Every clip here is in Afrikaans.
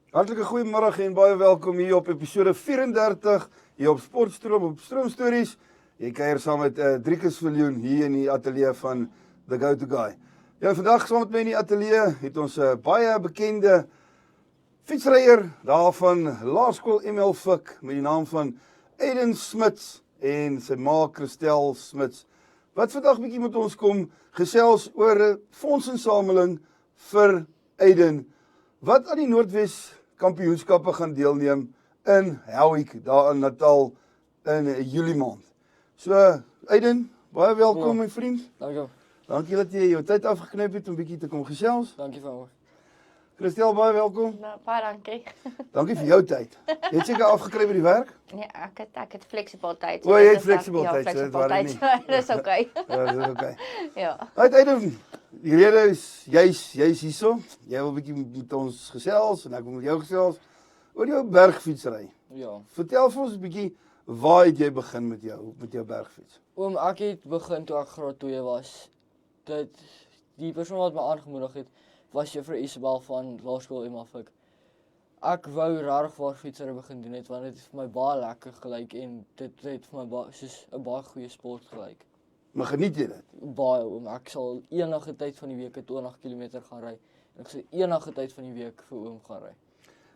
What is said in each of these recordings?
Hartlike goeiemiddag en baie welkom hier op episode 34 hier op Sportstroom op Stroom Stories. Jy kuier saam met Driekus Viljoen hier in die ateljee van The Go-To Guy. Ja, vandag saam met my in die ateljee het ons 'n baie bekende fietsryer daar van Laerskool ML Fik met die naam van Aiden Smits en sy ma Christel Smits. Wat vandag bietjie met ons kom gesels oor 'n fondsinsameling vir Aiden wat aan die Noordwes kampioenskappe gaan deelneem in Howick, daar in Natal in Julie maand. So, Aiden, baie welkom my vriend. Dankie. Dankie dat jy jou tyd afgeknyp het om bietjie te kom gesels. Dankie vir my. Christel, baie welkom. Nou, baie dankie. Dankie vir jou tyd. Jy het seker afgekry by die werk? Nee, ek het flexible tyd. O, jy het dit is dan- flexible tyd, so dit flexible waren tyd. Dis okay. Ja, dis okay. Ja. Right, Aiden, die rede is, jy's hierso. Jy wil bietjie met ons gesels en ek wil met jou gesels oor jou bergfietsry. Ja. Vertel vir ons 'n bietjie, waar het jy begin met jou bergfiets? Ek het begin toe ek graad 2 was. Die persoon wat my aangemoedig het, was juffrou Isabel van Laerskool ML Fik. Ek wou regtig waar fietsry begin doen het, want dit het vir my baie lekker gelyk en dit het vir my soos 'n baie goeie sport gelyk. Maar geniet jy dit? Baie ek sal enige tyd van die week 'n 20 km gaan ry. En ek sal enige tyd van die week vir oom gaan ry.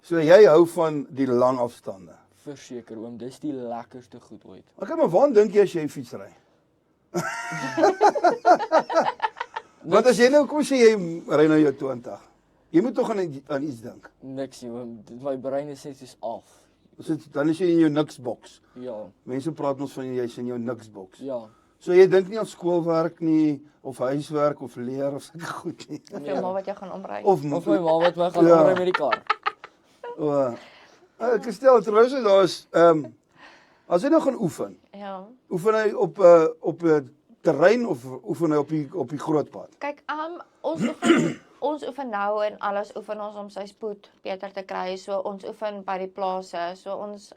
So jy hou van die lang afstande. Verseker oom, dis die lekkerste goed ooit. Okay, maar waar dink jy as jy fietsry? Want as jy nou kom sê jy ry nou jou 20. Jy moet tog aan iets dink. Niks nie oom, my brein is net soos af. Dan is jy in jou niksboks. Ja, Mense praat ons van jy's in jou niksboks. ja. So jy dink nie aan skoolwerk nie of huiswerk of leer of sulke goed nie. Of jou ma wat jou gaan omry. Of Of my ma wat my gaan Ja. ry met die kar. Christel, terwyl jy daar is, as jy nou gaan oefen, Ja. oefen hy op 'n terrein of oefen hy op die groot pad? Kyk, ons oefen nou en alles oefen ons om sy spoed beter te kry. So ons oefen by die plase. So ons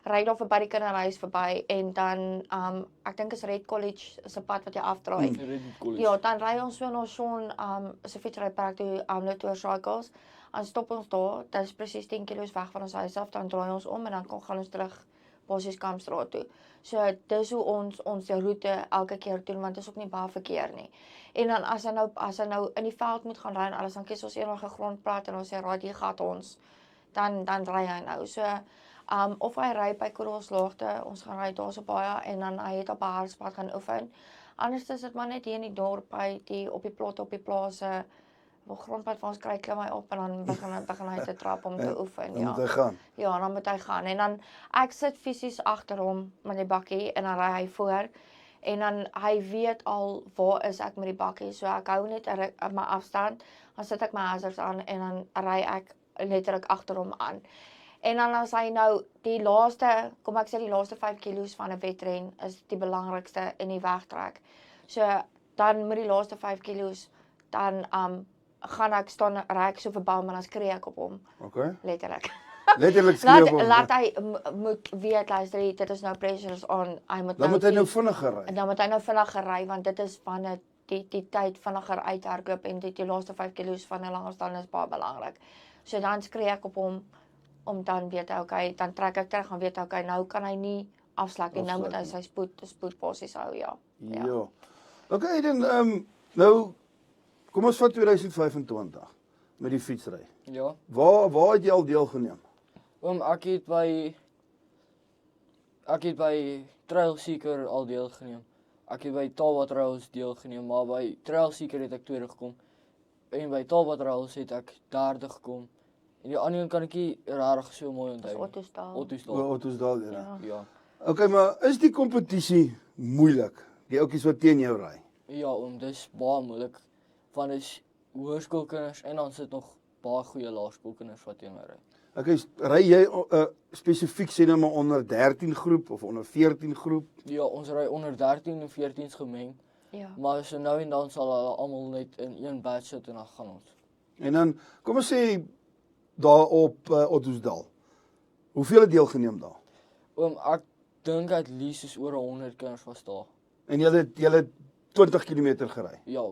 ry daar verby die kinderhuis verby en dan ek dink is Red College se pad wat jy afdraai. Ja, dan ry ons so na Sean se fietsrypark toe Latour Cycles. Dan stop ons daar. Dit is presies 10 km weg van ons huis af. Dan draai ons om en dan gaan ons terug Basies Kampstraat toe. So dis hoe ons die roete elke keer doen want dit is ook nie baie verkeer nie. En dan as hy nou in die veld moet gaan ry en alles, dan kies ons enige grondpad en ons sê raai, hier gaan ons. Dan ry hy nou. So of hy ry by Korrelslaagte, ons gaan ry daar so baie en dan hy het op 'n hartspad gaan oefen. Anders is dit maar net hier in die dorp by op die plotte op die plase. Waar grondpad vir ons kry, klim hy op en dan begin hy te trap om te oefen. Dan moet hy gaan. Ja, dan moet hy gaan. En dan ek sit fisies agter hom met die bakkie en dan ry hy voor. En dan hy weet al waar is ek met die bakkie. So ek hou net my afstand. Dan sit ek my hazards aan en dan ry ek letterlik agter hom aan. En dan as hy nou die laaste 5 kilos van 'n wedren is die belangrikste in die wegtrek. So dan met die laaste 5 kilos dan gaan ek staan ry ek so verby hom en dan skree ek op hom. Okay. Letterlik. Letterlik skreeu op. Laat hy moet weet luister, dit is nou pressures on. Dan moet hy nou vinniger ry. En dan moet hy nou vinniger ry want dit is wanneer die tyd vinniger uithardloop en die laaste 5 kilos van 'n langer stand is baie belangrik. So dan skree ek op hom om dan weet hy okay, dan trek ek terug en weet okay, nou kan hy nie afslag nie. Nou moet hy sy spoed basies hou, ja. Ja. Okay, dan nou kom ons vat 2025 met die fietsry. Ja. Waar het jy al deelgeneem? Ek het by Trail Seeker al deelgeneem. Ek het by Talbot Trails deelgeneem, maar by Trail Seeker het ek tweede gekom. En by Talbot Trails het ek derde gekom. En die ander een kan ek nie regtig so mooi onthou. Dis Ottosdal. Ottosdal, ja. Ja. Okay, maar is die kompetisie moeilik? Die ouetjies wat teen jou ry? Ja, dis baie moeilik. Want dis hoërskoolkinders en dan sit nog baie goeie laerskoolkinders wat teen my ry. Okay, ry jy spesifiek sê nou maar onder 13 groep of onder 14 groep? Ja, ons ry onder 13 en 14's gemeng. Ja. Maar so nou en dan sal hulle almal net in een batch sit en dan gaan ons. En dan kom ons sê daar op Ottosdal. Hoeveel het deelgeneem daar? Ek dink at least is oor 100 kinders was daar. En julle het 20 km gery. Ja.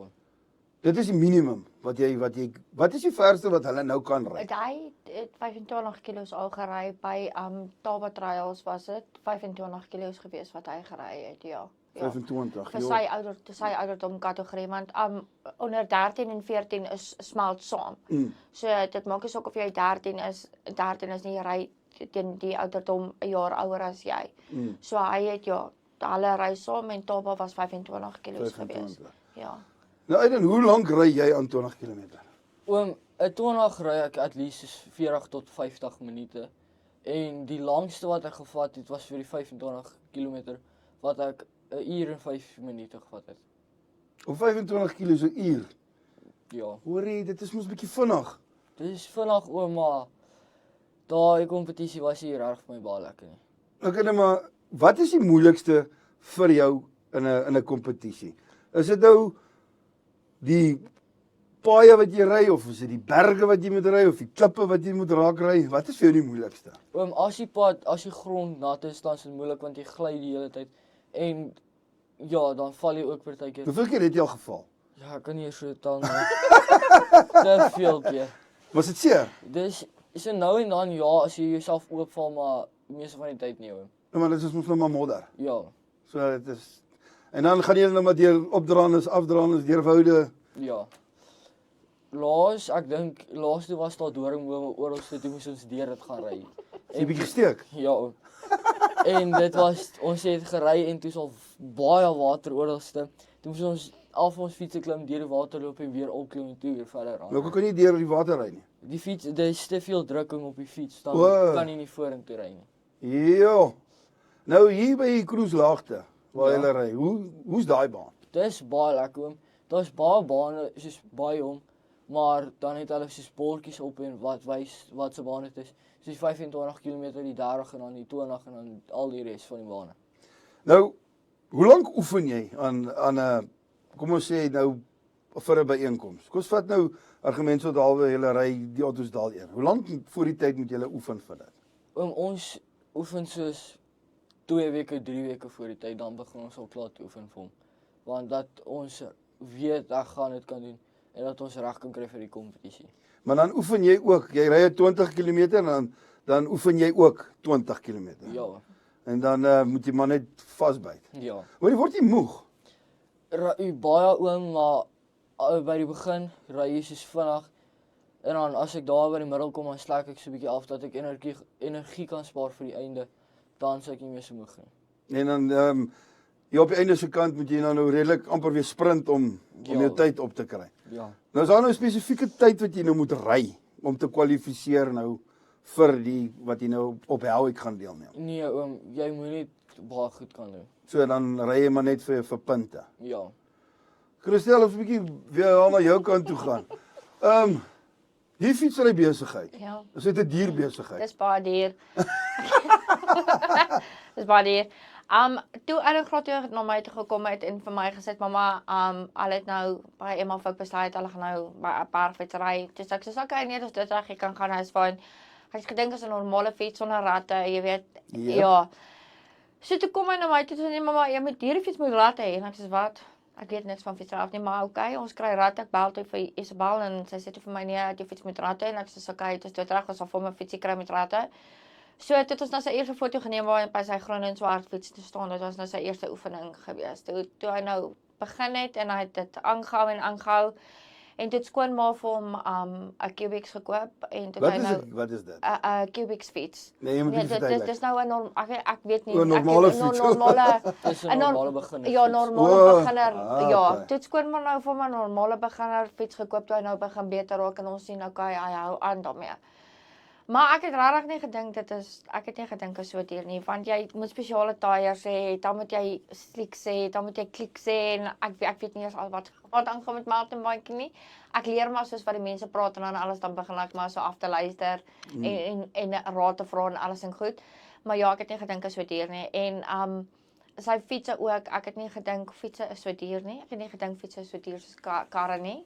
Dit is die minimum wat is die verste wat hulle nou kan ry? Hy het 25 kilos al gery by Taba Trials was dit 25 kilos gewees wat hy gery het, ja. 25. Vir sy ouderdom kategorie want onder 13 en 14 is smelt saam. So dit maak nie saak of jy 13 is nie, jy ry teen die ouderdom 'n jaar ouer as jy. So hy het hulle ry saam en Taba was 25 kilos gewees. Ja. Nou Aiden, hoe lank ry jy aan 20 km? Oom, 'n 20 ry ek at least 40 tot 50 minute. En die langste wat ek gevat het was vir die 25 km wat ek 1 uur en 5 minute gevat het. Op 25 km so uur. Ja. Hoorie, dit is mos 'n bietjie vinnig. Dit is vinnig oom, maar daai kompetisie was nie reg vir my baie lekker nie. Okay, nou maar wat is die moeilikste vir jou in 'n kompetisie? Is dit nou die paaie wat jy ry of is dit die berge wat jy moet ry of die klippe wat jy moet raak ry? Wat is vir jou die moeilikste? Oom, as die grond nat is, dan is dit moeilik want jy gly die hele tyd. En ja, dan val jy ook partykeer. Hoeveel keer het jy al geval? Ja, ek kan nie so tel nie. Te veel keer. Was dit seer? Dis so nou en dan ja, as jy jouself oopval, maar meeste van die tyd nie hoor. Nou maar dit is mos nou maar modder. Ja. So dit is en dan gaan jy nou maar deur opdraandes, afdraandes, deur woude. Ja. Ek dink laaste was daar doringbome oral so toe moes ons deur dit gaan ry. Is jy bietjie gesteek? Ja. Oom. En dit was ons het gery en toe is al baie water oralste. Toe moes ons af ons fiets klim, deur die water loop en weer opklim en toe weer verder aan. Nou kan jy deur die water ry nie. Die fiets, daar is te veel drukking op die fiets, dan kan jy nie vorentoe ry nie. Ja. Nou hier by die Kruislaagte waar jy ry. Hoe's daai baan? Dis baie lekker oom. Daar's baie bane soos baie om, maar dan het hulle soos bordjies op en wat wys wat se baan dit is. Soos 25 km, die 30 en dan die 20 en dan al die res van die bane. Nou, hoe lank oefen jy aan 'n kom ons sê nou vir 'n byeenkoms? Kom ons vat nou argument so halwe julle ry die auto's daal eer. Hoe lank voor die tyd moet julle oefen vir dit? Ons oefen soos 2 weke, 3 weke voor die tyd, dan begin ons al klaar te oefen vir hom. Want dat ons weet ek gaan dit kan doen en dat ons reg kan kry vir die kompetisie. Maar dan oefen jy ook. Jy ry 20 km en dan oefen jy ook 20 km. Ja. En dan moet jy maar net vasbyt. Ja. Hoor, word jy moeg? Baie oom, maar by die begin ry jy soos vinnig. En dan as ek daar by die middel kom, dan slaak ek so 'n bietjie af dat ek energie kan spaar vir die einde. Dan sal ek nie meer so moeg nie. En dan jy op die einde se kant moet jy nou redelik amper weer sprint om jou tyd op te kry. Ja. Nou is daar nou 'n spesifieke tyd wat jy nou moet ry om te kwalifiseer nou vir die wat jy nou op Helweg gaan deelneem. Nee oom, jy moet net baie goed kan doen. So dan ry jy maar net vir punte. Ja. Christel, ons 'n bietjie weer na jou kant toe gaan. Die fietsry besigheid. Ja. Is dit 'n duur besigheid? Dis baie duur. Dis baie duur. Toe Aaron graad 2 na my toe gekom het en vir my gesê, mamma, hulle het nou by Emma Fik besluit hulle gaan nou by 'n parkfietsry. Dis ek sê okay, nee, dis dit reg, jy kan gaan, hy's fyn. Ek het gedink as 'n normale fiets sonder ratte, jy weet. Yep. Ja. So toe kom hy na my toe sê, nee, mamma, jy moet hierdie fiets moet ratte hê. En ek sê, wat? Ek weet niks van fietsry af nie, maar okay, ons kry ratte. Ek bel toe vir Isabel en sy sê toe vir my, nee, die fiets moet ratte en ek sê okay, dit is dit reg, ons sal vir my fietsie kry met ratte. So het ons nou sy eerste foto geneem waar hy by sy groen en swart fiets te staan. Dit was nou sy eerste oefening gewees. Toe hy nou begin het en hy het dit aangehou en aangehou. En toe het skoonma vir hom 'n Cubics gekoop en toe hy nou Wat is dit? 'n Cubics fiets. Nee, jy moet nie verduidelik. Dis nou 'n ek weet nie. 'n normale fiets. Dis 'n normale beginner. Ja, normale beginner. Okay. Ja, toe het skoonma nou vir my 'n normale beginner fiets gekoop toe hy nou begin beter raak en ons sien okay, hy hou aan daarmee. Maar ek het regtig nie gedink dit is so duur nie, want jy moet spesiale tyres hê, dan moet jy slicks hê, dan moet jy klicks hê en ek weet nie eens al wat aangaan met mountainbike nie. Ek leer maar soos wat die mense praat en dan alles dan begin ek maar so af te luister en raad te vra en alles en goed. Maar ja, ek het nie gedink dit is so duur nie en sy fietsse ook, ek het nie gedink fietsse is so duur nie. Ek het nie gedink fietsse is so duur soos karre nie.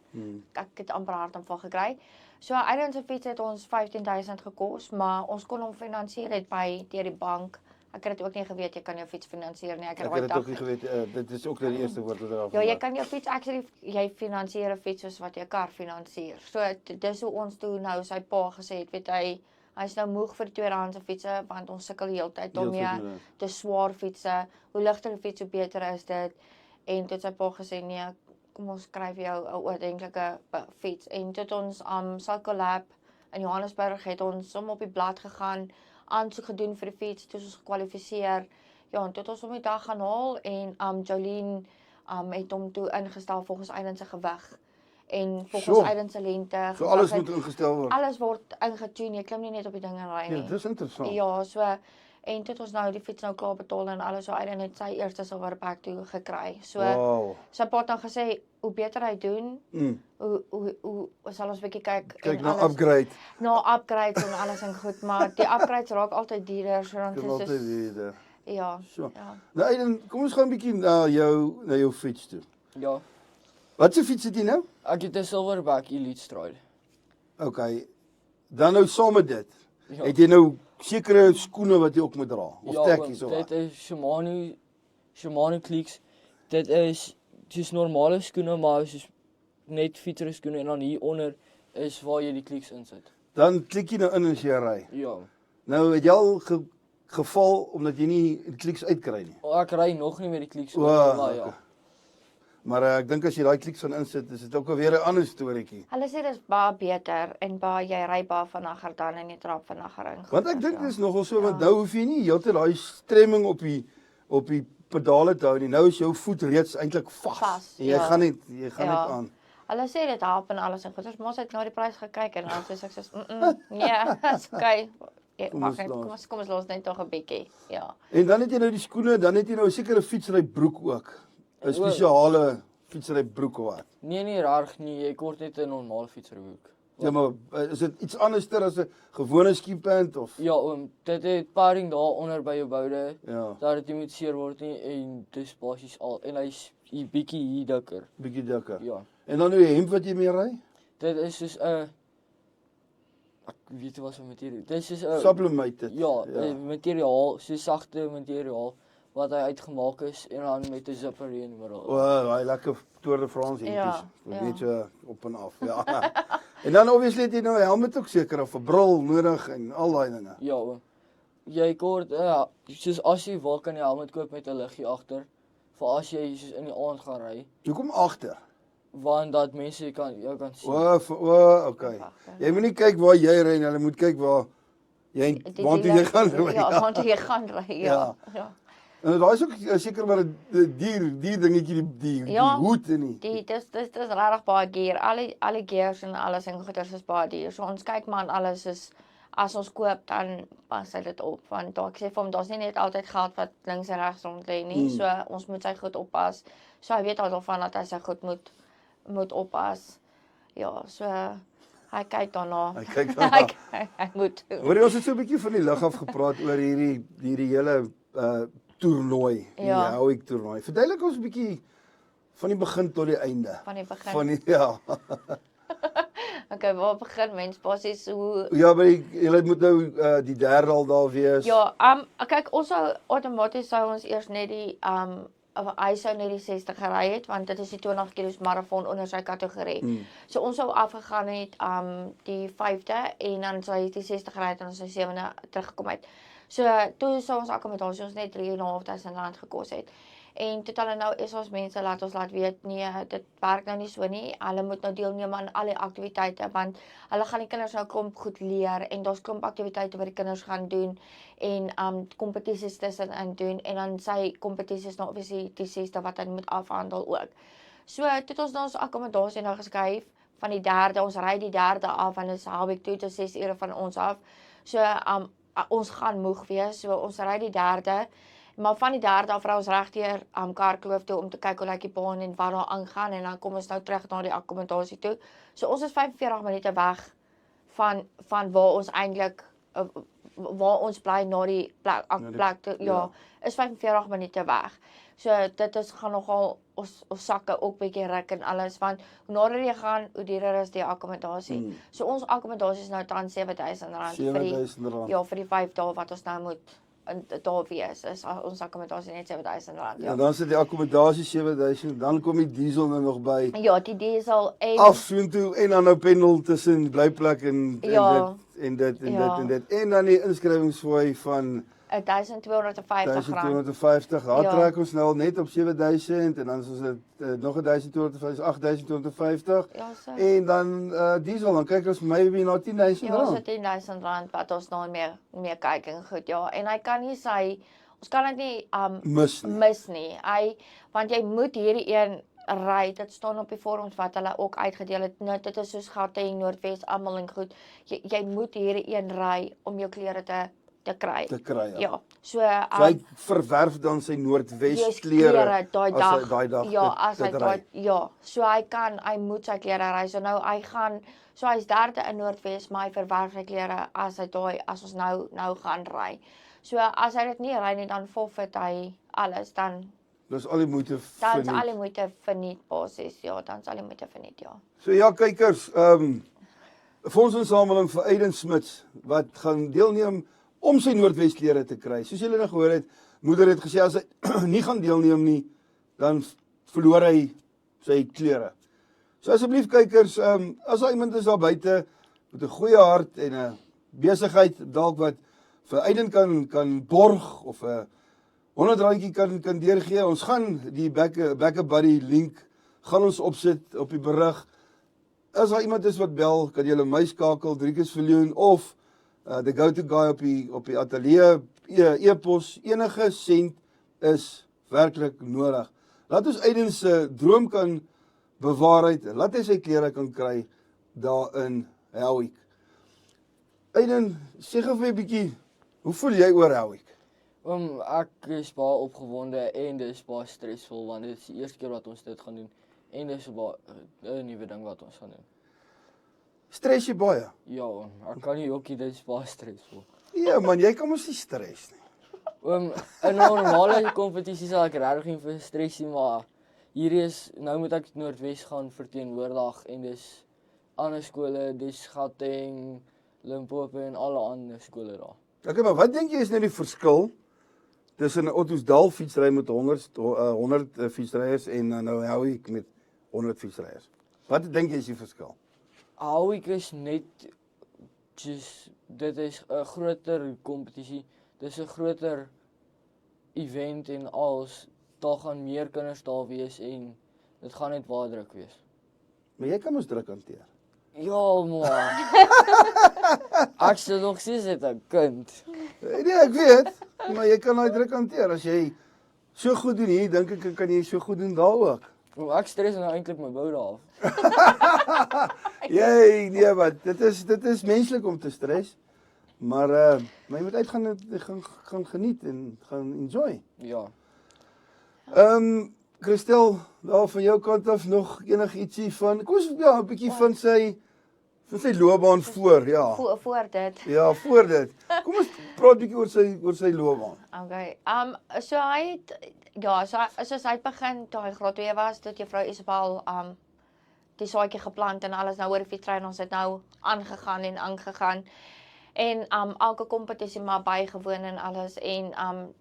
Ek het amper hard aanval gekry. So Aiden se fiets het ons 15,000 gekos, maar ons kon hom finansier deur die bank. Ek het dit ook nie geweet jy kan jou fiets finansier nie. Ek het dit ook nie geweet, dit is ook net die eerste woord wat daar Ja, jy kan jou fiets actually jy finansier 'n fiets soos wat jy 'n kar finansier. So dis hoe ons toe nou sy pa gesê het, weet hy's nou moeg vir tweedehandse fietsse want ons sukkel die hele tyd daarmee. Dis swaar fietsse. Hoe ligter die fiets hoe beter is dit. En toe het sy pa gesê nee, kom ons skryf jou 'n oordentlike fiets. En toe het ons Cycle Lab in Johannesburg het ons om op die blad gegaan, aansoek gedoen vir die fiets, toe ons gekwalifiseer. Ja, en toe het ons hom die dag gaan haal en Jolene het hom toe ingestel volgens Aiden se gewig en volgens Aiden se lengte. So alles moet ingestel word. Alles word ingetune, jy klim nie net op die ding en ry nie. Ja, dis interessant. Ja, so en toe het ons nou die fiets nou klaar betaal en alles, so Aiden het sy eerste silverback toe gekry. So sy pa het dan gesê hoe beter hy doen, hoe sal ons bietjie kyk na upgrade. Na upgrades en alles en goed, maar die upgrades raak altyd duurder, so dan is altyd duurder. Ja. So. Ja. Nou Aiden, kom ons gaan 'n bietjie na jou fiets toe. Ja. Wat se fiets het jy nou? Ek het 'n Silverback Elite Stride. Okay. Dan nou saam met dit. Ja. Het jy nou sekere skoene wat jy ook moet dra of tekkies of wat? Dit is Shimano Cleats. Dit is soos normale skoene, maar soos net fietsskoene en dan hier onder is waar jy die Cleats insit. Dan klik jy nou in as jy ry. Ja. Nou het jy al geval omdat jy nie die Cleats uitkry nie. Ek ry nog nie met die Cleats ja. Maar ek dink as jy daai Cleats van insit, is dit ook alweer 'n ander storieetjie. Hulle sê dis baie beter en jy ry baie vinniger dan en jy trap vinniger in. Want ek dink dis nogal so, want nou hoef jy nie heeltyd daai stremming op die pedale te hou nie. Nou is jou voet reeds eintlik vas. En jy gaan net aan. Hulle sê dit help en alles en goed. Ons het nou die prys gekyk en dan sê ek soos nee, is okay. Kom ons los net nog 'n bietjie. Ja. En dan het jy nou die skoene, dan het jy nou 'n sekere fietsrybroek ook. 'n Spesiale fietsrybroek of wat? Nee, reg nie. Jy kort net 'n normale fietsrybroek. Ja, maar is dit iets anderster as 'n gewone skipant of? Ja, dit het padding daar onder by jou boude. Ja. Dat dit nie moet seer word nie en dis basies al en hy's bietjie hier dikker. Bietjie dikker. Ja. En dan nou die hemp wat jy mee ry? Dit is soos 'n ek weet nie wat so materiaal. Dit is soos 'n sublimated. Ja, materiaal, so sagte materiaal wat hy uitgemaak is en dan met 'n zipper hier in die middel. Daai lekker Tour de France hempies. Net so op en af, ja. En dan obviously het jy nou 'n helmet ook seker of 'n bril nodig en al daai dinge. Ja, jy kort soos as jy wil kan jy helmet koop met 'n liggie agter vir as jy soos in die aand gaan ry. Hoekom agter? Want dat mense jou kan sien. Okay. Jy moet nie kyk waar jy ry nie, jy moet kyk waar jy want jy gaan ry. Ja, want jy gaan ry. Ja. En daar is ook seker maar 'n dier dingetjie die hoed en die. Dis regtig baie gear. Alle gears en alles en goeders is baie duur. So ons kyk maar aan alles is as ons koop dan pas dit op want ek sê vir hom daar's nie net altyd geld wat links en regs rond lê nie. So ons moet sy goed oppas. So hy weet alvan dat hy sy goed moet oppas. Ja, so hy kyk daarna. Hy moet. Hoor jy ons het so 'n bietjie van die lug af gepraat oor hierdie hele toernooi, die Howick toernooi. Verduidelik ons 'n bietjie van die begin tot die einde. Van die begin. Okay, waar begin mens basies hoe Ja, maar jy moet nou die derde al daar wees. Ja, kyk ons sou outomaties ons eers net die hy sou net die 60 gery het want dit is die 20 km marathon onder sy kategorie. So ons sou afgegaan het die 5de en dan sou hy die 60 gery het en ons sou 7de teruggekom het. So toe sou ons akkommodasie ons net R3.500 gekos het. En toe hulle nou ons mense laat weet nee, dit werk nou nie so nie. Hulle moet nou deelneem aan al die aktiwiteite want hulle gaan die kinders nou klomp goed leer en daar's klomp aktiwiteite wat die kinders gaan doen en kompetisies tussenin doen en dan sy kompetisies nou obviously die 6de wat hy moet afhandel ook. So toe het ons nou ons akkommodasie nou geskuif van die 3de, ons ry die 3de af en dit is Howick toe te 6 ure van ons af. So ons gaan moeg wees, so ons ry die 3de. Maar van die 3de af ry ons regdeur Karkloof toe om te kyk hoe lyk die baan en wat daar aangaan en dan kom ons nou terug na die akkommodasie toe. So ons is 45 minute weg van waar ons eintlik waar ons bly na die plek toe, is 45 minute weg. So dit gaan nogal ons sakke ook bietjie ruk en alles want hoe nader jy gaan, hoe duurder is die akkommodasie. So ons akkommodasie is nou tans R7.000 vir die 5 dae wat ons nou daar wees. Is ons akkommodasie net R7,000. Ja, dan sit die akkommodasie 7,000, dan kom die diesel nou nog by. Ja, die diesel en Af soontoe en dan nou pendel tussen blyplek en Ja. dit. Ja. En dan die inskrywingsfooi van R1,250. R1250. Daar Ja. trek ons nou al net op 7,000 en dan is dit nog 1,250, 8,250. Ja, so. En dan diesel, dan kyk ons maybe na R10,000. Ja, so R10,000 wat ons nou meer kyk en goed, ja. En hy kan nie ons kan dit nie mis nie. Want jy moet hierdie een ry, dit staan op die vorms wat hulle ook uitgedeel het. Nou, dit is soos Gauteng, Noordwes, almal en goed. Jy moet hierdie een ry om jou klere te kry. Ja. So hy verwerf dan sy Noordwes klere daai dag. Ja, as hy ry. ja. So hy moet sy klere ry. So nou hy's derde in Noordwes, maar hy verwerf sy klere as ons nou gaan ry. So as hy dit nie ry nie, dan forfeit hy alles, dan Dis al die moeite dan is verniet. al die moeite verniet basies. Ja, dan is al die moeite verniet, ja. So ja, kykers, fondsinsameling vir Aiden Smits wat gaan deelneem om sy Noordwes klere te kry. Soos julle nou gehoor het, moeder het gesê as hy nie gaan deelneem nie, dan verloor hy sy klere. So asseblief kykers, as daar iemand is daar buite met 'n goeie hart en 'n besigheid dalk wat vir Aiden kan borg of 'n R100 kan deurgee. Ons gaan die Back a Buddy link gaan ons opsit op die berig. As daar iemand is wat bel, kan julle my skakel, Driekus Viljoen of the go-to guy op die ateljee e-pos. Enige sent is werklik nodig. Laat ons Aiden se droom kan bewaarheid en laat hy sy klere kan kry daar in Howick. Aiden, sê gou vir my 'n bietjie, hoe voel jy oor Howick? Ek is baie opgewonde en dit is baie stresvol want dit is die eerste keer wat ons dit gaan doen en dit is 'n nuwe ding wat ons gaan doen. Stres jy baie? Ja, ek kan nie ook nie, dit is baie stresvol. Ja man, jy kan mos nie stres nie. 'n normale kompetisie sal ek regtig nie vir stres nie, maar hierdie is nou moet ek Noordwes gaan verteenwoordig en dis ander skole, dis Gauteng, Limpopo en alle ander skole daar. Okay, maar wat dink jy is nou die verskil tussen 'n Ottosdal fietsry met 100 fietsryers en nou Howick met 100 fietsryers? Wat dink jy is die verskil? Howick is net dit is 'n groter kompetisie. Dis 'n groter event en daar gaan meer kinders daar wees en dit gaan net baie druk wees. Maar jy kan mos druk hanteer. Ja, maar ek sê nog steeds net 'n kind. Nee, ek weet, maar jy kan daai druk hanteer. As jy so goed doen hier, dink ek kan jy so goed doen daar ook. Ek stres nou eintlik my boude af. Jy, nee, wat, dit is menslik om te stres. Maar jy moet gaan geniet en gaan enjoy. Ja. Christel, daar van jou kant af nog enigietsie van, kom ons 'n bietjie van sy loopbaan voor, ja. Voor dit. Ja, voor dit. Kom ons praat bietjie oor sy loopbaan. Okay. So hy het soos hy begin toe hy graad 2 was, toe juffrou Isabel die saadjie geplant en alles nou oor die fietsry en ons het nou aangegaan. En elke kompetisie maar bygewoon en alles en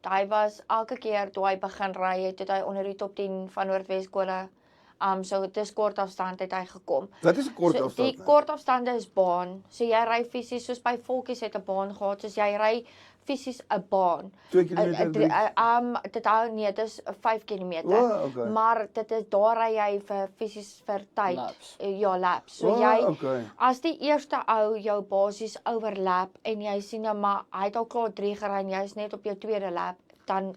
hy was elke keer toe hy begin ry het, toe hy onder die top 10 van Noordwes skole so dis kort afstand het hy gekom. Wat is 'n kort afstand? Die kort afstande is baan. So jy ry fisies soos by Volkies het 'n baan gehad, soos jy ry fisies 'n baan. 2 kilometer. Dit hou nee, dit is 5 km. Okay. Maar dit is daar ry jy vir fisies vir tyd. Laps. Ja, laps. So jy Okay. as die eerste ou jou basies overlap en jy sien nou maar hy het al klaar 3 gery en jy's net op jou tweede lap, dan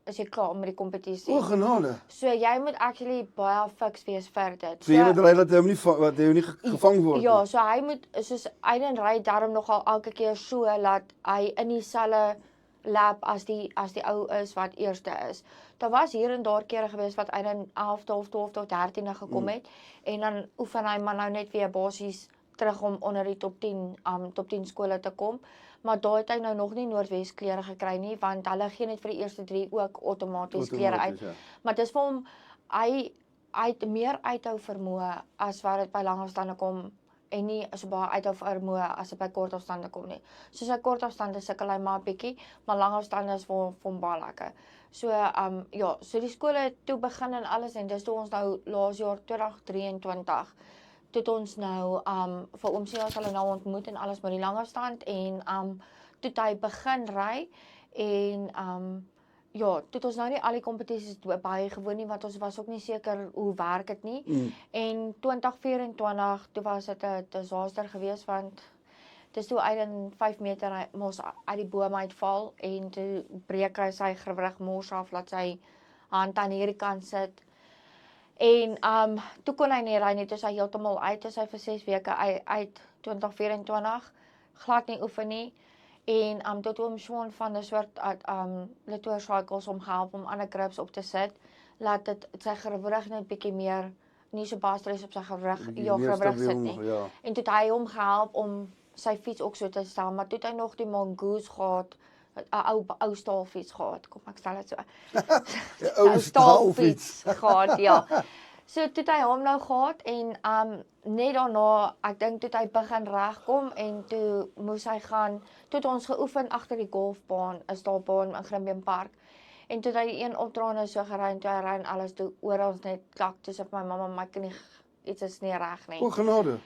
is jy klaar met die kompetisie. O, genade. So jy moet actually baie fiks wees vir dit. So jy moet ry dat hy hom nie gevang word. Ja, so hy moet soos Aiden ry daarom nogal elke keer so dat hy in dieselfde lap as die ou is wat eerste is. Daar was hier en daar kere gewees wat Aiden 11de of 12de of 13de gekom het en dan oefen hy maar nou net weer basies terug om onder die top 10 skole te kom. Maar daar het hy nou nog nie Noordwes klere gekry nie want hulle gee net vir die eerste 3 ook outomaties klere uit. Ja. Maar dis vir hom hy het meer uithou vermoë as wat dit by langafstande kom en nie so baie uit of vermoë as dit by kort afstande kom nie. So sy kort afstande sukkel hy maar 'n bietjie, maar lang afstande is vir hom baie lekker. So ja, so die skole toe begin en alles en dis toe ons nou laas jaar 2023 toe ons nou vir oomsie as hulle nou ontmoet en alles met die lang afstand en toe hy begin ry en ja, toe ons nou nie al die kompetisies baie gewoon nie, want ons was ook nie seker hoe werk dit nie. En 2024, toe was dit 'n disaster geweest, want dis toe Aiden 5 meter mos uit die boom uitval, en toe breek hy sy gewrig mors af, laat sy hand aan hierdie kant sit. En toe kon hy nie ry nie, toe hy heeltemal uit, toe hy vir 6 weke uit 2024, glad nie oefen nie. En tot oom Sean van 'n soort letoorcycles om gehelp om ander grips op te sit, laat dit sy gewrig net bietjie meer, nie so baie stres op sy gewrig sit nie. Ja. En toe hy hom gehelp om sy fiets ook so te stel, maar toe hy nog die mongoose gehad, 'n ou staalfiets gehad, kom ek stel dit so. 'n ou staalfiets gehad, ja. So toe hy hom nou gehad en net daarna, ek dink toe hy begin regkom en toe moes hy gaan, toe ons geoefen agter die golfbaan, 'n staalbaan in Grimben Park. En toe hy die een opdraande so gery en toe hy ry en alles toe oor ons net klak, toe sê my mamma, my kan nie, iets is nie reg nie. O, genade.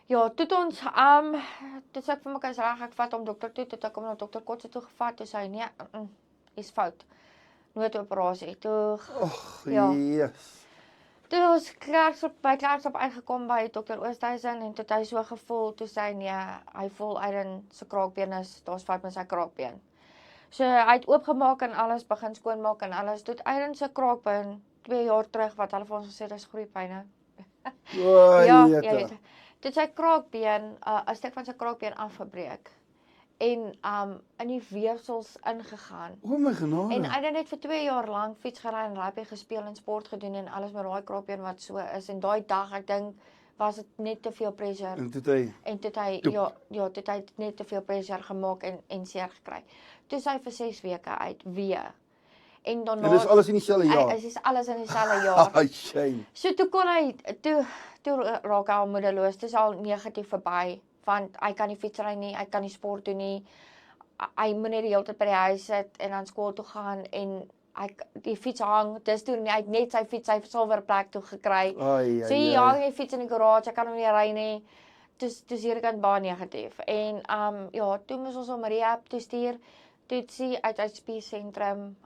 Ja, toe ons toe sê ek vir my is reg, ek vat hom dokter toe ek hom na dokter Kotse toe gevat, toe sê hy nee, is fout. Noodoperasie. Toe ja. Yes. Toe ons by Klerksdorp uitgekom by dokter Oosthuizen en toe hy so gevoel, toe sê hy nee, hy voel Aiden se kraakbeen daar's fout met sy kraakbeen. So hy het oopgemaak en alles, begin skoonmaak en alles. Toe Aiden se kraakbeen 2 jaar terug wat hulle vir ons gesê dis groeipyne. Ja. Toe sy kraakbeen, 'n stuk van sy kraakbeen afgebreek en in die weefsels ingegaan. O my genade. En Aiden het vir 2 jaar lank fiets gery en rugby gespeel en sport gedoen en alles met daai kraakbeen wat so is. En daai dag, ek dink, was dit net te veel pressure. En toe hy toe hy net te veel pressure gemaak en seer gekry. Toe hy vir 6 weke uit weer. En daarna En dis alles in dieselfde jaar. Dit is alles in dieselfde jaar. Ai, shame. So toe kon hy toe raak hy al moedeloos. Dit is al negatief verby, want hy kan nie fietsry nie, hy kan nie sport doen nie. Hy moet net die hele tyd by die huis sit en aan skool toe gaan en die fiets hang, dis toe nie, hy het net sy fiets, sy silwerplek toe gekry. So hy hang die fiets in die garage, ek kan hom nie ry nie. Dus hierdie kant baie negatief. En ja, toe moes ons hom rehab toe stuur. Toe sien uit spiesentrum,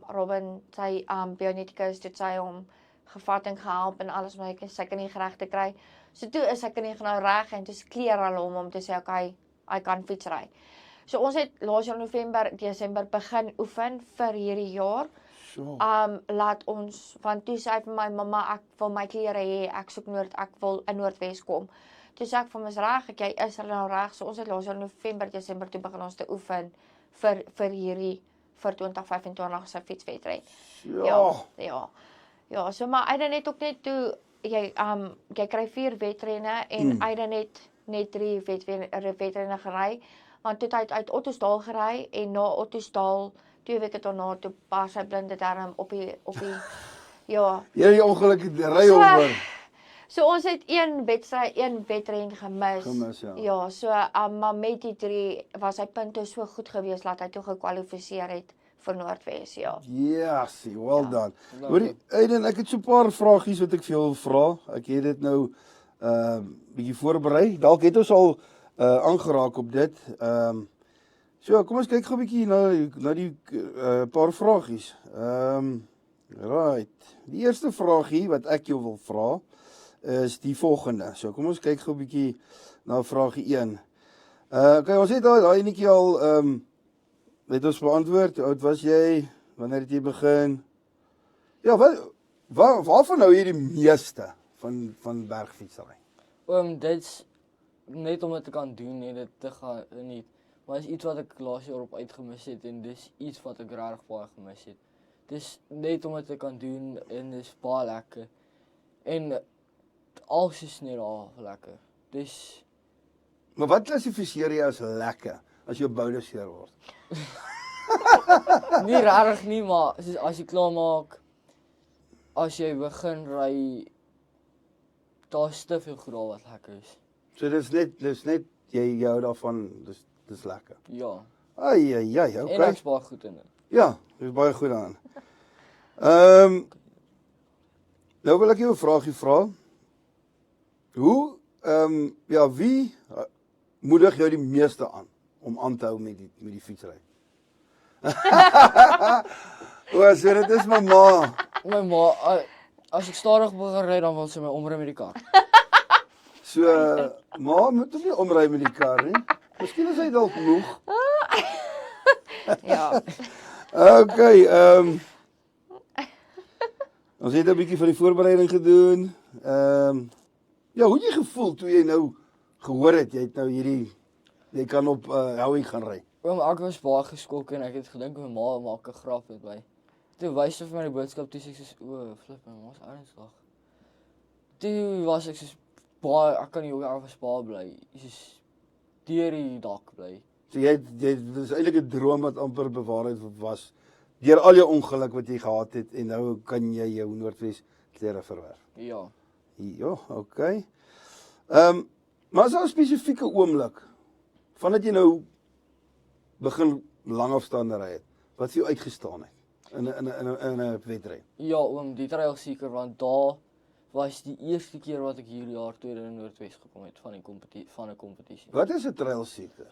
Robin, sy bioneticus, toe sy hom gevat en gehelp en alles, maar sy kan nie reg te kry. So toe is sy kan nie nou reg en toe kleer hulle hom om te sê okay, hy kan fietsry. So ons het laas jaar November, Desember begin oefen vir hierdie jaar. So. Laat ons, want toe sê hy vir my mamma, ek wil my klere hê, ek soek ek wil in Noordwes kom. Toe sê ek vir my is reg, jy is nou reg. So ons het laas jaar November, Desember toe begin ons te oefen vir 2025 se fietswedren. Ja, so maar Aiden het ook net toe jy kry 4 wedrenne en Aiden het net 3 wedrenne gery, want toe hy uit Ottosdal gery en na Ottosdal 2 weke daarna toe pas sy blinde darm op die ja. Jy ongeluk ry oor. So ons het een wedren gemis. Ja, so maar met die 3 was sy punte so goed geweest dat hy toe gekwalifiseer het vir Noordwes, ja. Yes, well done. Hoorie, Aiden, ek het so 'n paar vragies wat ek vir jou wil vra. Ek het dit nou bietjie voorberei. Dalk het ons al aangeraak op dit. So, kom ons kyk gou 'n bietjie na die paar vragies. Right. Die eerste vragie wat ek jou wil vra is die volgende. So, kom ons kyk gou 'n bietjie na vragie 1. Okay, ons het daai enetjie al het ons beantwoord. Hoe oud was jy? Wanneer het jy begin? Ja, waarvan nou hier die meeste van bergfietsry? Dit's net om dit te kan doen en dit te gaan nie. Maar is iets wat ek laas jaar op uitgemis het en dis iets wat ek regtig baie gemis het. Dis net om dit te kan doen en dis baie lekker. En alles is net lekker. Dis Maar wat klassifiseer jy as lekker as jou boude seer word? nie regtig nie, maar as jy klaar maak, as jy begin ry, daar's te veel goed wat lekker is. So dis net jy hou daarvan, dis lekker. Ja. Ai, En okay. ek's baie goed in dit. Ja, dis baie goed aan. Nou wil ek jou 'n vraagie vra. Hoe ja, wie moedig jou die meeste aan te hou met die fietsry? O, so dit is my ma. My ma, as ek stadig begin ry, dan wil sy my omry met die kar. So ma moet hom nie omry met die kar nie. Miskien is hy dalk moeg. Ja. Okay, ons het 'n bietjie van die voorbereiding gedoen. Ja, hoe het jy gevoel toe jy nou gehoor het jy het nou jy kan op Howie gaan ry? Ek was baie geskok en ek het gedink my ma maak 'n grap met my. Toe wys sy vir my die boodskap, toe sê ek o, flip, my ma's ernstig. Toe was ek soos baie, ek kan nie ook af Spa bly. Soos deur die dak bly. So jy dis eintlik 'n droom wat amper bewaarheid was deur al jou ongeluk wat jy gehad het en nou kan jy jou Noordwes klere verwerf. Ja. Ja, okay. Maar is daar 'n spesifieke oomblik vandat jy nou begin langafstande ry het wat vir jou uitgestaan het in 'n wedren? Ja, oom, die trail seker, want daar was die eerste keer wat ek hierdie jaar toe in Noordwes gekom het van 'n kompetisie. Wat is 'n trail seeker?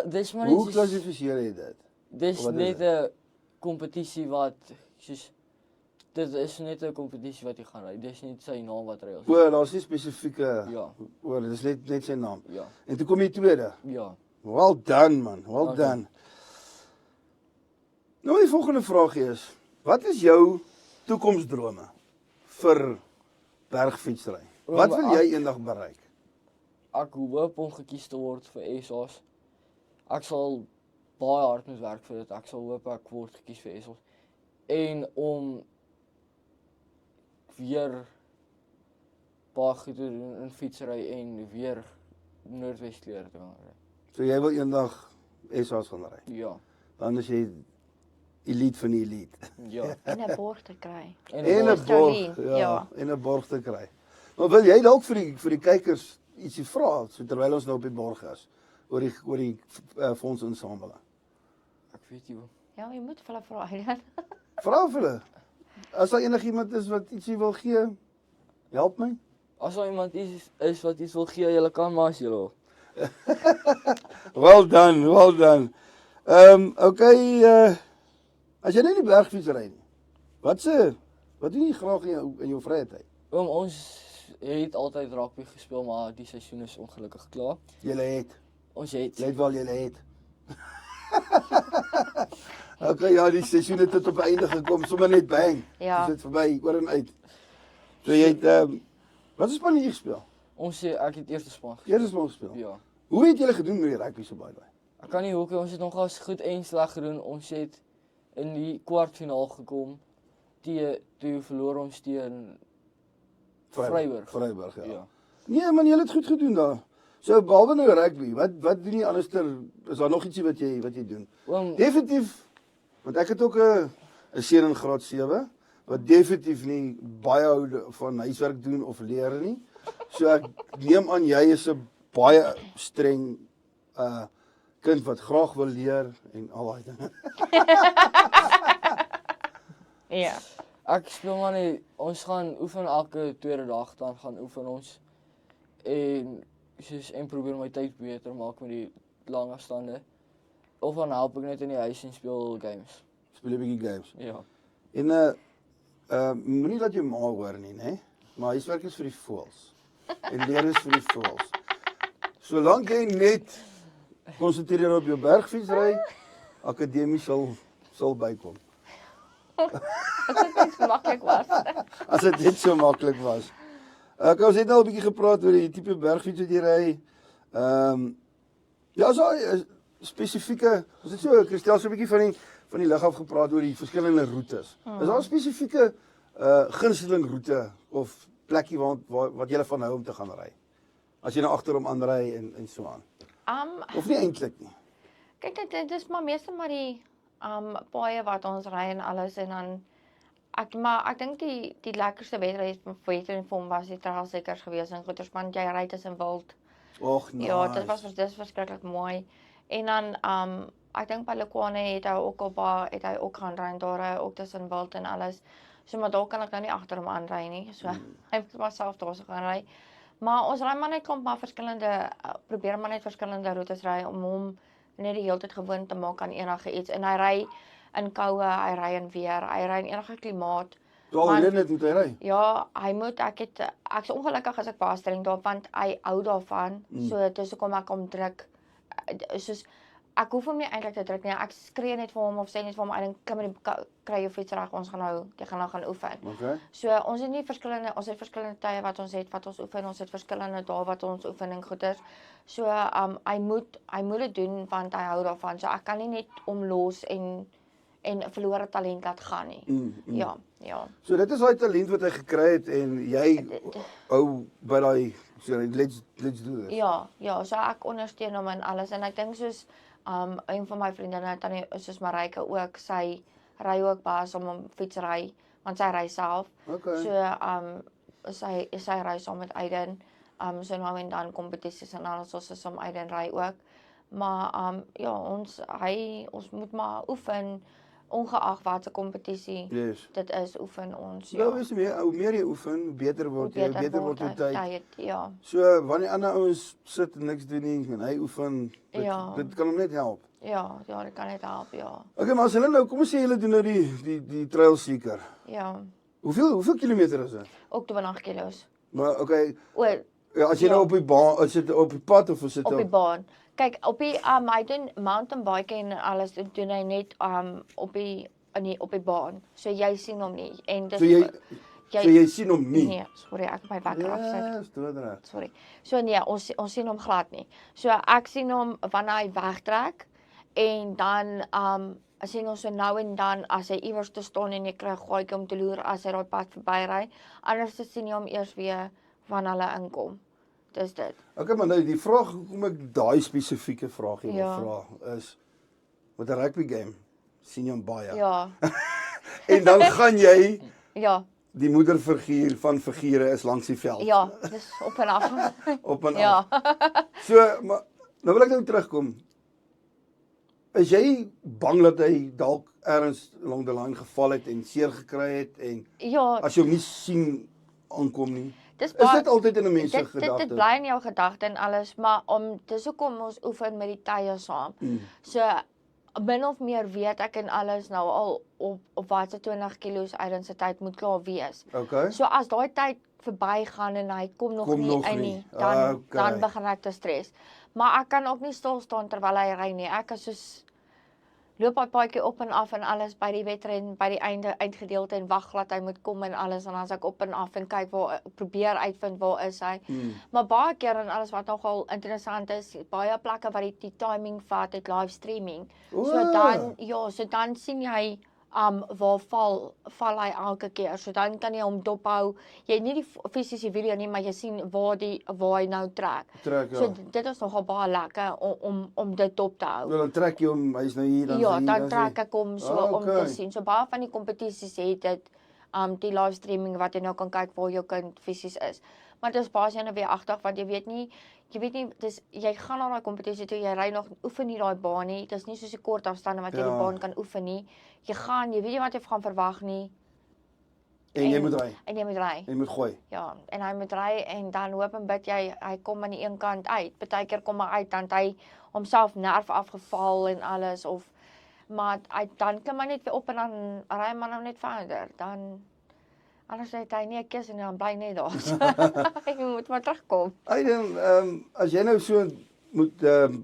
Dis maar Hoe net klassifiseer jy dit? dis wat is net dit? 'n kompetisie wat soos dit is net 'n kompetisie wat jy gaan ry. Dis nie sy naam wat trail seeker. O, daar's nie spesifieke Ja. O, dis net sy naam. Ja. En toe kom jy tweede. Ja. Well done man, well Okay. done. Nou die volgende vraagie is, wat is jou toekomsdrome vir bergfietsry? Wat wil jy eendag bereik? Ek hoop om gekies te word vir SA's. Ek sal baie hard moet werk vir dit. Ek sal hoop ek word gekies vir SA's. En om weer baie goed te doen in fietsry en weer Noordwes klere te gaan ry. So jy wil eendag SA's gaan ry. Ja. Dan is jy elite van die elite. Ja. En 'n borg te kry. En En 'n borg, Australië, ja. en 'n borg te kry. Maar wil jy dalk vir die kykers ietsie vra so terwyl ons nou op die borg is oor die fondsinsameling? ek weet nie hoe. Ja, jy moet vir hulle vra, Elian. Vra vir hulle. As daar enigiemand is wat ietsie wil gee, help my. As daar iemand is wat iets wil gee, julle kan maar as julle wil. Well done, well done. Okay, as jy nou nie bergfiets ry nie, wat doen jy graag in jou vrye tyd? Ons het altyd rugby gespeel, maar die seisoen is ongelukkig klaar. Julle het. Ons het Jy weet wel julle het. Okay, ja, die seisoen het tot op 'n einde gekom, sommer net bang. Ja. Dis dit verby, oor en uit. So jy het wat span het jy gespeel? ek het eerste span gespeel. Eerste span gespeel. Ja. Hoe het julle gedoen met die rugby so baie? Ek kan nie hoekom ons het nogal goed en sleg gedoen. Ons het in die kwartfinaal gekom. Toe verloor ons teen Vryburg. Vryburg, ja. Ja. Nee man, julle het goed gedoen daar. So behalwe nou rugby, wat doen jy anderster? Is daar nog ietsie wat jy doen? Oom, Definitief, want ek het ook 'n seun in graad 7 wat definitief nie baie hou van huiswerk doen of leer nie. So ek neem aan jy is 'n baie streng kind wat graag wil leer en al daai dinge. Ja. ek speel maar nie, ons gaan oefen elke tweede dag, dan gaan oefen ons. En probeer my tyd beter maak met die lang afstande. Of dan help ek net in die huis en speel games. Speel 'n bietjie games. Ja. En moenie dat jou ma hoor nie, né? Maar huiswerk is vir die voëls. En leer is vir die voëls. Solank jy net konsentreer op jou bergfietsry, akademie sal bykom. Dit is net so maklik was. As dit net so maklik was. Ons het nou 'n bietjie gepraat oor die tipe bergfiets wat jy ry. Ja, so spesifieke, ons het so Christel so 'n bietjie van die lug af gepraat oor die verskillende roetes. Is daar 'n spesifieke gunsteling roete of plekkie wat jy van hou om te gaan ry? As jy nou agter hom aanry en so aan. Of nie eintlik nie. Kyk, dit is maar meestal maar die paaie wat ons ry en alles en dan ek dink die lekkerste wedren vir hom was die trailseekers gewees in Goeterspan. Jy ry tussen wild. Och, nice. Ja, dis verskriklik mooi. En dan ek dink by Lekwane het hy ook gaan ry en daar hy ook tussen wild en alles. So maar daar kan ek nou nie agter hom aanry nie. So hy moet maar self daar so gaan ry. Maar ons ry maar net klomp maar probeer maar net verskillende roetes ry om hom net die hele tyd gewoond te maak aan enige iets. En hy ry in koue, hy ry in weer, hy ry in enige klimaat. Alreeds net moet hy ry. Ja, hy moet, ek's ongelukkig as ek baasstelling daar, want hy hou daarvan, so dis hoekom ek hom druk, soos, ek hoef hom nie eintlik te druk nie, ek skree net vir hom, of sê net vir hom, ek dink, klim in die kry jou fiets reg, ons gaan nou gaan oefen. Okay. So, ons het verskillende tye wat ons oefen, ons het verskillende dae wat ons oefen en goeders, so, hy moet dit doen, want hy hou daarvan, so ek kan nie net omlos en verlore talent laat gaan nie. Ja. So dit is daai talent wat hy gekry het en jy hou by daai so let's do this. Ja, so ek ondersteun hom in alles en ek dink soos een van my vriendinne tannie soos Marijke ook, sy ry ook baas om fietsry, want sy ry self. Okay. So sy ry saam met Aiden. So nou en dan kompetisies en alles soos om Aiden ry ook. Maar ja, ons moet maar oefen ongeag wat se kompetisie dit is, oefen ons. Ja, weet jy, hoe meer jy oefen, hoe beter word jy, beter word jou tyd. Ja. So wanneer ander ouens sit en niks doen nie en hy oefen, dit kan hom net help. Ja, dit kan net help, ja. Okay, maar as hulle nou, kom ons sê hulle doen nou die trail seeker. Ja. Hoeveel kilometer is dit? Ook 20 kilos. Maar okay, ja, as jy nou op die baan, is dit op die pad of is dit op die baan? Kyk, op die hy doen mountain bike en alles doen hy net op die baan. So jy sien hom nie en dis so jy sien hom nie. Nee, sorry, ek het my wekker afsit. Ja, stoorreg. Sorry. So nee, ons sien hom glad nie. So ek sien hom wanneer hy wegtrek en dan sien ons so nou en dan as hy iewers te staan en jy kry gaaitjie om te loer as hy daai pad verbyry. Anders sien jy hom eers weer wanneer hulle inkom. Dis dit. Okay, maar nou die vraag hoekom ek daai spesifieke vraag hier wil vra is met 'n rugby game sien jy hom baie. Ja. En dan gaan jy die moederfiguur van figure is langs die veld. Ja, dis op en af. Op en af. So, maar nou wil ek nou terugkom. Is jy bang dat hy dalk ergens along the line geval het en seer gekry het en as jy hom nie sien aankom nie? Is dit altyd in 'n mens se gedagte? Dit bly in jou gedagte en alles, maar dis hoekom ons oefen met die tye saam. So min of meer weet ek en alles nou al op wat se 20 kilos uit se tyd moet klaar wees. Okay. So as daai tyd verbygaan en hy kom nog nie in nie, dan begin ek te stres. Maar ek kan ook nie stil staan terwyl hy ry nie. Ek is soos loop hy paadjie op en af en alles by die wedren, by die eindgedeelte en wag glad hy moet kom en alles en as ek op en af en kyk probeer uitvind waar is hy. Maar baie keer en alles wat nogal interessant is, baie plekke wat die timing vat het live streaming. So dan sien jy waar val hy elke keer. So dan kan jy hom dophou. Jy het nie die fisiese video nie, maar jy sien waar hy nou trek. So dit is nogal baie lekker om dit dop te hou. Dan trek jy hom, hy's nou hier dan dan trek ek hom so om te sien. So baie van die kompetisies het dit die live streaming wat jy nou kan kyk waar jou kind fisies is. Maar dit is basies nou weer agtig want jy weet nie, jy gaan na daai kompetisie toe, jy ry nog oefen nie daai baan nie. Dit is nie soos 'n kort afstande wat jy die baan kan oefen nie. Jy weet nie wat jy gaan verwag nie. En jy moet ry. Jy moet gooi. Ja, en hy moet ry en dan hoop en bid jy hy kom aan die een kant uit. Partykeer kom hy uit dan hy homself nerf afgeval en alles maar dan kan maar net weer op en dan ry maar nou net verder. Dan anders het hy nie 'n keuse en dan bly net daar. Hy moet maar terugkom. As jy nou so moet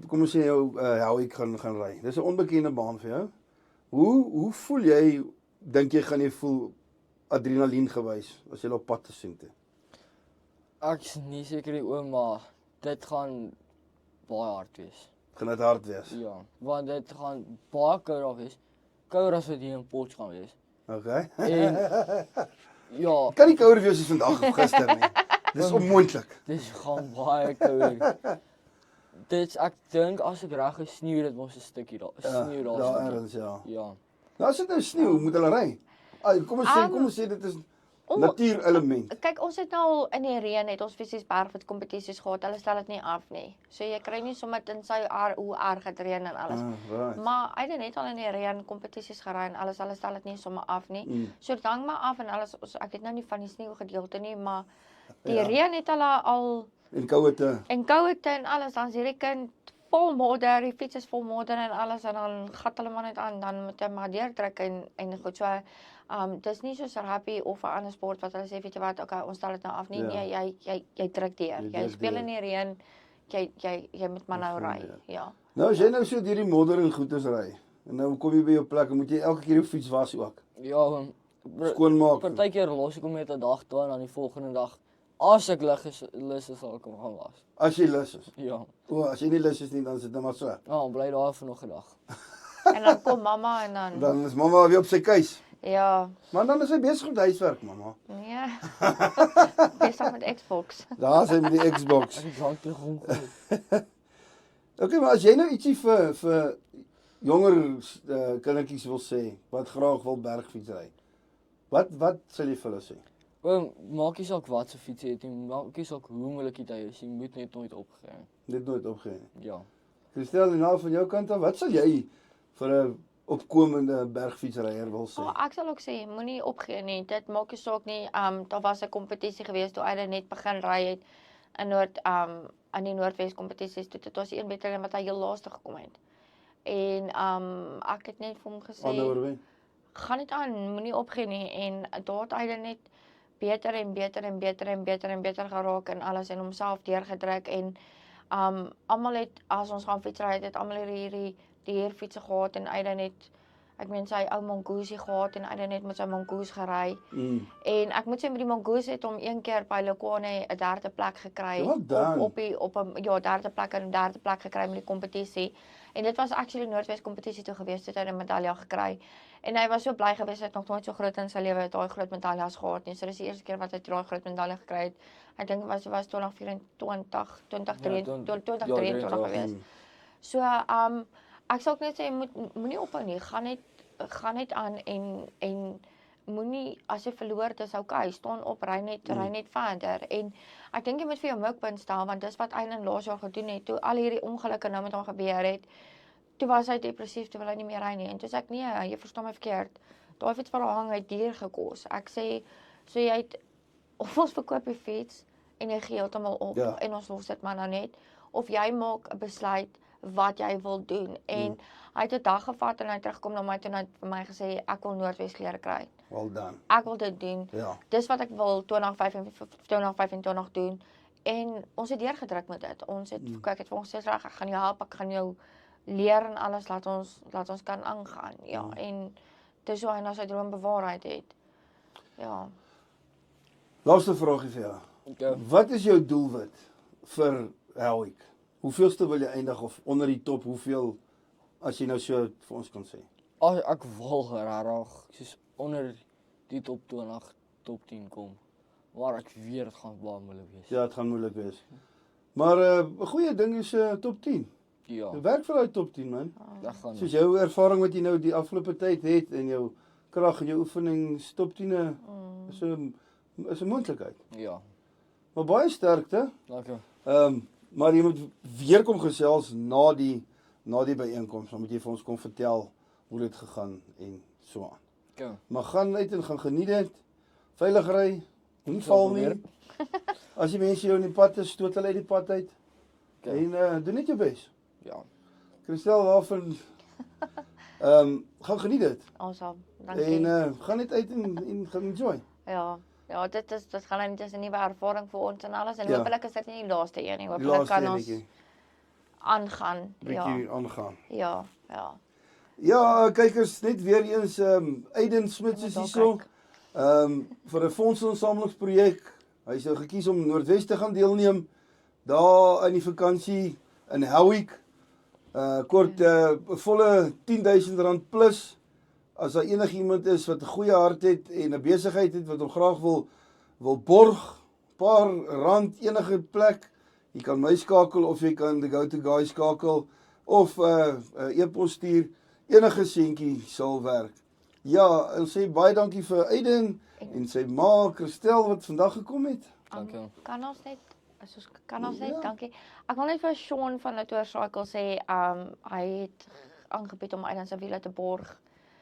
kom ons sê jou Howick gaan ry. Dis 'n onbekende baan vir jou. Hoe voel jy, dink jy gaan jy voel adrenalien gewys as jy op pad te sien toe? Ek is nie seker nie oom, maar dit gaan baie hard wees. Gaan dit hard wees? Ja, want dit gaan baie koud wees. Kouder as wat hier in Potch gaan wees. Okay. En ja, kan nie kouder wees as vandag of gister nie. Dis onmoontlik. Dis gaan baie kouder. Ek dink as ek reg is, sneeu dit mos 'n stukkie daar. Sneeu daar. Daar ergens, ja. Ja. Nou as dit nou sneeu, moet hulle ry. Kom ons sê dit is natuurelement. Kyk, ons het nou in die reën het ons fisies bergfiets kompetisies gehad. Hulle stel dit nie af nie. So jy kry nie sommer in sy hoe erg het reën en alles. Right. Maar hy het net al in die reën kompetisies gery en alles. Hulle stel dit nie sommer af nie. So dit hang maar af en alles. Ek weet nou nie van die sneeugedeelte nie, maar die reën het hulle al En koue en koue en alles. Dan is hierdie kind vol modder, die fiets is vol modder en alles en dan gat hulle maar net aan, dan moet jy maar deurdruk en goed so. Dis nie soos rugby of 'n ander sport wat hulle sê, weet jy wat, okay, ons stel dit nou af nie. Ja. Nee, jy druk deur. Jy Jy druk speel deur. in die reën. Jy moet maar nou ry. Ja. Nou as jy nou so deur die modder en goedes ry, en nou kom jy by jou plek, dan moet jy elke keer jou fiets was ook. Ja, Skoonmaak. partykeer los ek hom net 'n dag toe en dan die volgende dag as ek lus is sal ek hom gaan was. As jy lus is. Ja. As jy nie lus is nie, dan sit dit maar so. Ja, bly daar vir nog 'n dag. En dan kom mamma en dan Dan is mamma weer op sy keus. ja, Maar dan is sy besig met huiswerk, mamma. nee. Besig met Xbox. Daar is hy met die Xbox. Ek het drank terug hom. Okay, maar as jy nou ietsie vir jonger kindertjies wil sê wat graag wil bergfiets ry. Wat sal jy vir hulle sê? Wel, maak nie saak wat se fiets jy het nie, maak nie saak hoe moeilik dit is, jy moet net nooit opgee. Dit nooit opgee nie. Ja. Christel, en nou van jou kant af, wat sal jy vir 'n opkomende bergfietsryer wil sê? Ek sal ook sê moenie opgee nie. Dit maak nie saak nie. Daar was 'n kompetisie gewees toe hy net begin ry het in in die Noordwes kompetisies. Dit was een beter wat hy heel laaste gekom het. En ek het net vir hom gesê, Aanhouer wen. gaan net aan, moenie opgee nie en daar het hy net beter en beter en beter en beter en beter geraak en alles en homself deurgedruk en almal het as ons gaan fietsry het almal hierdie dierfietsse gehad en hy net ek meen sy ou Mongoose gehad en hy net met sy Mongoose gery. En ek moet sê met die Mongoose het hom een keer by Lekwane 'n derde plek gekry op 'n derde plek en 'n derde plek gekry met die kompetisie. En dit was actually Noordwes kompetisie toe gewees, toe hy 'n medalje gekry. En hy was so bly gewees, hy het nog nooit so groot in sy lewe daai groot medaljes gehad nie. So dis die eerste keer wat hy daai groot medalje gekry het. Ek dink was 2024, 2023 gewees. So ek sal net sê moenie ophou nie, gaan net aan en moenie as jy verloor, dis okay, staan op, ry net verder. En ek dink jy moet vir jou mikpunt stel want dis wat Eilin laas jaar gedoen het toe al hierdie ongelukke nou met hom gebeur het. Toe was hy depressief, toe wil hy nie meer ry nie. En toe sê ek nee, jy verstaan my verkeerd. Daai fiets wat daar hang het duur gekos. Ek sê so jy het of ons verkoop die fiets en jy gee heeltemal op en ons los dit maar nou net of jy maak 'n besluit wat jy wil doen. En hy het 'n dag gevat en hy terugkom na my toe en hy het vir my gesê ek wil Noordwes klere kry. Well done. Ek wil dit doen. Ja. Dis wat ek wil 2025 doen. En ons het deurgedruk met dit. Ons het kyk het vir ons sê reg, ek gaan jou help, ek gaan jou leer en alles laat ons kan aangaan. Ja, en dis hoe hy na sy droom bewaarheid het. Ja. Laaste vraagie vir jou. Okay. Wat is jou doelwit vir Helwick? Hoeveelste wil jy eindig of onder die top, hoeveel as jy nou so vir ons kan sê? Ek wil regtig soos onder die top 20, top 10 kom. Maar ek weet dit gaan baie moeilik wees. Ja, dit gaan moeilik wees. Maar 'n goeie ding is top 10. Ja. Jy werk vir daai top 10 man. Dit gaan. Soos jou ervaring wat jy nou die afgelope tyd het en jou krag en jou oefening top 10 is 'n moontlikheid. Ja. Maar baie sterkte. Dankie. Maar jy moet weer kom gesels na die byeenkoms, dan moet jy vir ons kom vertel hoe dit gegaan en so aan. Okay. Maar gaan uit en gaan geniet dit. Veilig ry, moenie val nie. As die mense jou in die pad is, stoot hulle uit die pad uit. Okay. En doen net jou bes. Ja. Christel, waarvan gaan geniet dit. Awesome. Dankie. En gaan net uit en gaan enjoy. Ja, dit gaan net 'n nuwe ervaring vir ons en alles en Ja. hopelik is dit nie die laaste een nie. Die Hopelik laaste kan ons enetjie. aangaan. Bietjie aangaan. Ja. Ja, kykers, net weer eens Aiden Smits is hierso. Vir 'n fondsinsamelingsprojek. Hy sou gekies om Noordwes te gaan deelneem daar in die vakansie in Helwick. Kort 'n volle R10,000 plus. As daar enigiemand is wat 'n goeie hart het en 'n besigheid het wat hom graag wil borg, paar rand enige plek, jy kan my skakel of jy kan the Go To Guy skakel of e-pos stuur, enige seentjie sal werk. Ja, ons sê baie dankie vir Aiden en sy ma Christel wat vandag gekom het. Dankie. Kan ons net Ja. dankie. Ek wil net vir Sean van Latour Cycle sê, hy het aangebied om Aiden se wiele te borg.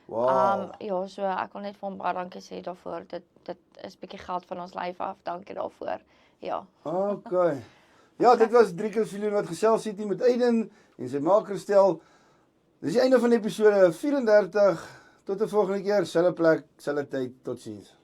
Wow. Ja, so ek wil net vir hom baie dankie sê daarvoor. Dit is bietjie geld van ons lyf af. Dankie daarvoor. Ja. Okay. Ja, dit was Driekus Viljoen wat gesels het hier met Aiden en sy ma Christel. Dis die einde van episode 34. Tot 'n volgende keer, selfde plek, selfde tyd. Totsiens.